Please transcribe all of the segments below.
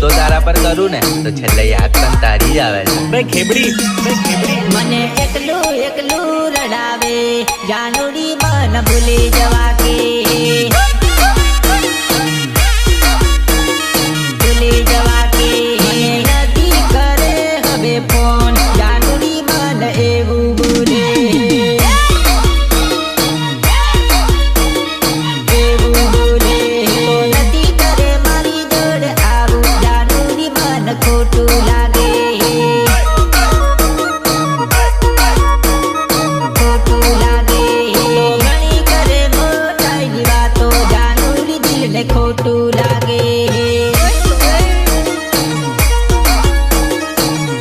તો તારા પર કરું ને તો છેલ્લે યાદ પણ તારી જ આવે છે. ભાઈ ખેબડી મને એકલું એકલું રડાવે જાનુડી મન ભૂલી જવા કે ભૂલી જવા કે મને નથી કરે હવે ફોન જાનુડી મન એવું બોલે એવું બોલે તો નથી કરે મારી જોડે આવું જાનુડી મન ખોટું લાગે ખોટું લાગે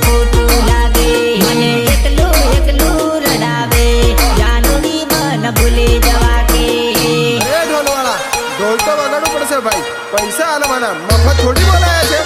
ખોટું લાગે મને એકલું એકલું રડાવે જાનુડી મન ભૂલી જવા કે ઢોલવાળા ઢોલ તો વગાડવું પડશે ભાઈ પૈસા આલવાના મફત થોડી બોલાયા છે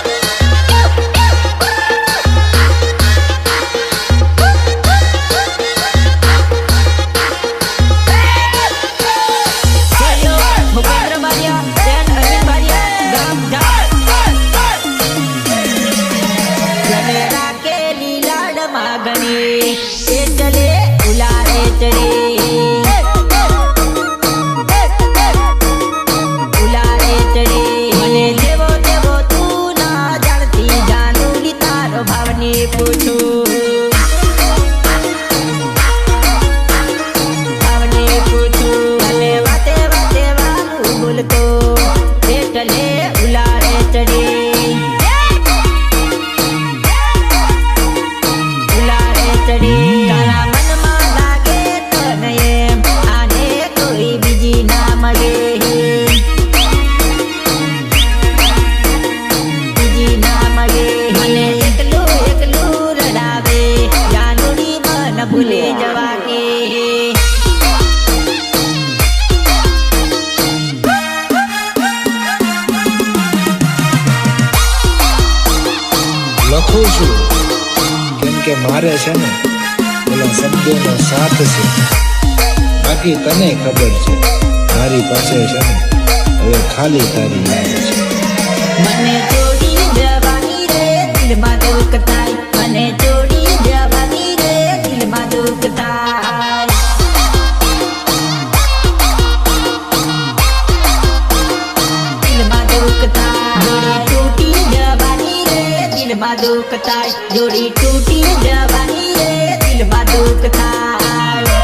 चले उलारे चढ़े उलारे चढ़े मने देवो देवो तू ना जानती जानूली तारो भावने पूछू भावने पूछू मने वाते वाते वालू बोलतो चले उलारे चढ़े तारा मन में लागे तो नये आने कोई बीजी ना मगे बीजी ना मगे मने एकलू एकलू रडावे जानुडी मन भूले जवा के લખું છું કેમ કે મારે છે ને પેલા શબ્દોનો સાથ છે બાકી તને ખબર છે મારી પાસે છે ને હવે ખાલી તારી યાદ છે મને જોડી જવાની રે દિલમાં દુઃખ થાય મને જોડી જવાની રે દિલમાં દુઃખ થાય દિલમાં દુઃખ થાય જોડી તૂટી જવાની રે દિલમાં દુઃખ થાય જોડી તૂટી જવાની રે દિલમાં દુઃખ થાય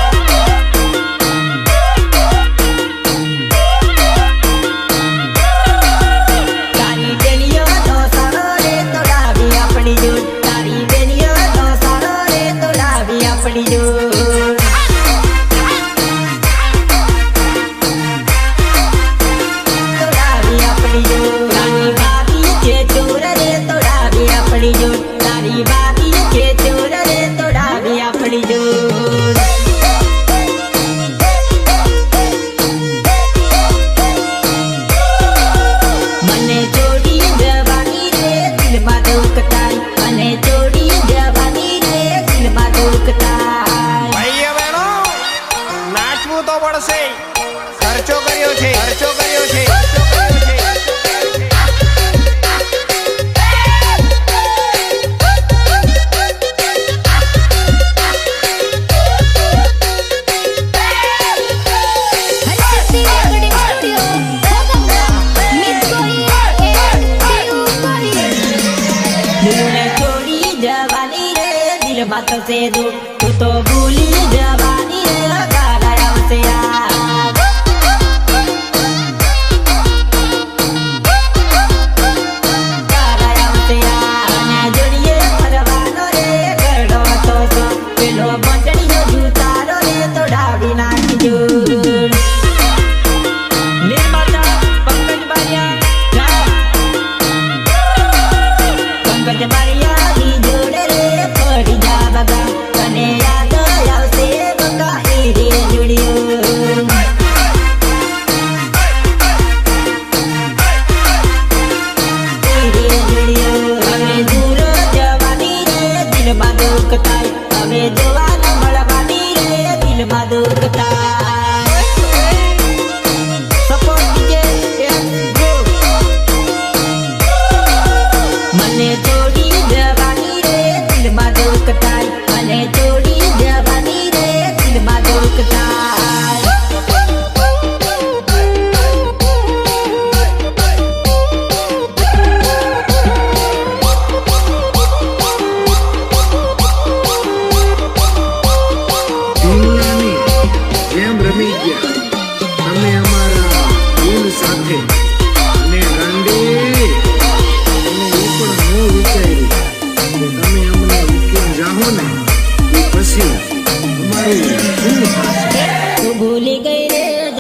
તારી બેનીઓનો સારો રે તોડાવી આપણી જોડ તારી બેનીઓનો સારો રે તોડાવી આપણી જોડ તોડાવી આપણી જોડ તારી ભાભી છે ચોર રે તોડાવી આપણી જોડ તારી ભાભી છે ચોર રે તોડાવી આપણી જોડ મને જોડી જવાની રે દિલમાં દુઃખ થાય મને જોડી જવાની રે દિલમાં દુઃખ થાય ભાઈઓ બહેનો નાચવું તો પડશે ખર્ચો કર્યો છે दिल ने छोड़ी जवानी रे दिल बातों से दूर